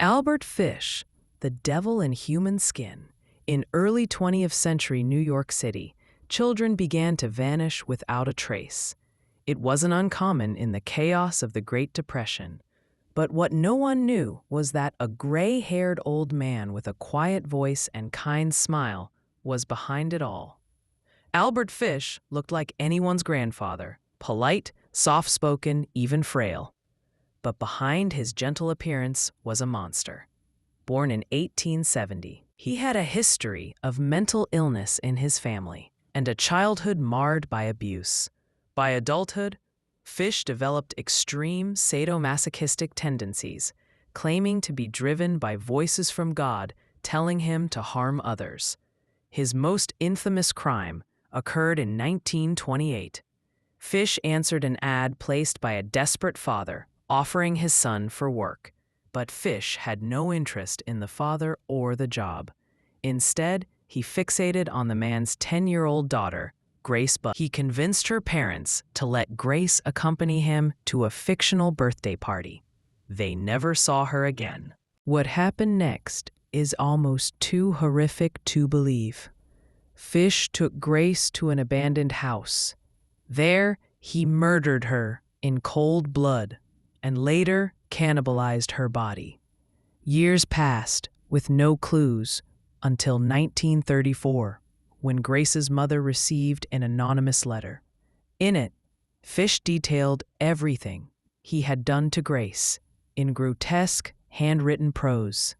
Albert Fish, the devil in human skin. In early 20th century New York City, children began to vanish without a trace. It wasn't uncommon in the chaos of the Great Depression. But what no one knew was that a gray-haired old man with a quiet voice and kind smile was behind it all. Albert Fish looked like anyone's grandfather, polite, soft-spoken, even frail. But behind his gentle appearance was a monster. Born in 1870, he had a history of mental illness in his family and a childhood marred by abuse. By adulthood, Fish developed extreme sadomasochistic tendencies, claiming to be driven by voices from God telling him to harm others. His most infamous crime occurred in 1928. Fish answered an ad placed by a desperate father offering his son for work, but Fish had no interest in the father or the job. Instead, he fixated on the man's 10-year-old daughter, Grace, but he convinced her parents to let Grace accompany him to a fictional birthday party. They never saw her again. What happened next is almost too horrific to believe. Fish took Grace to an abandoned house. There, he murdered her in cold blood and later cannibalized her body. Years passed with no clues until 1934, when Grace's mother received an anonymous letter. In it, Fish detailed everything he had done to Grace in grotesque, handwritten prose.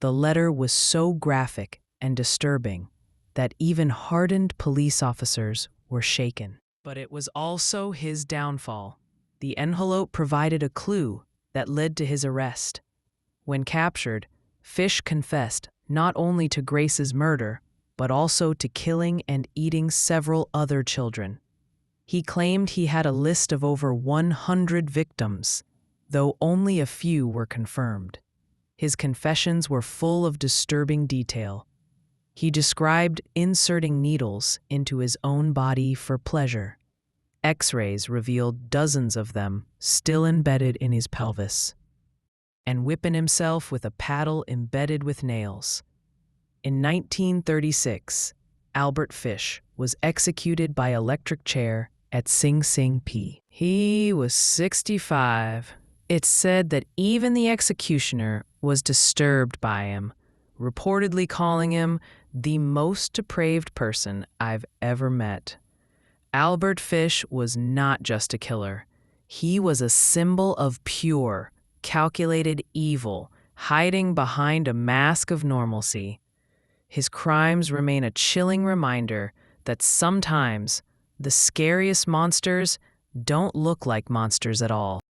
The letter was so graphic and disturbing that even hardened police officers were shaken. But it was also his downfall. The envelope provided a clue that led to his arrest. When captured, Fish confessed not only to Grace's murder, but also to killing and eating several other children. He claimed he had a list of over 100 victims, though only a few were confirmed. His confessions were full of disturbing detail. He described inserting needles into his own body for pleasure. X-rays revealed dozens of them still embedded in his pelvis, and whipping himself with a paddle embedded with nails. In 1936, Albert Fish was executed by electric chair at Sing Sing P. He was 65. It's said that even the executioner was disturbed by him, reportedly calling him the most depraved person I've ever met. Albert Fish was not just a killer. He was a symbol of pure, calculated evil, hiding behind a mask of normalcy. His crimes remain a chilling reminder that sometimes the scariest monsters don't look like monsters at all.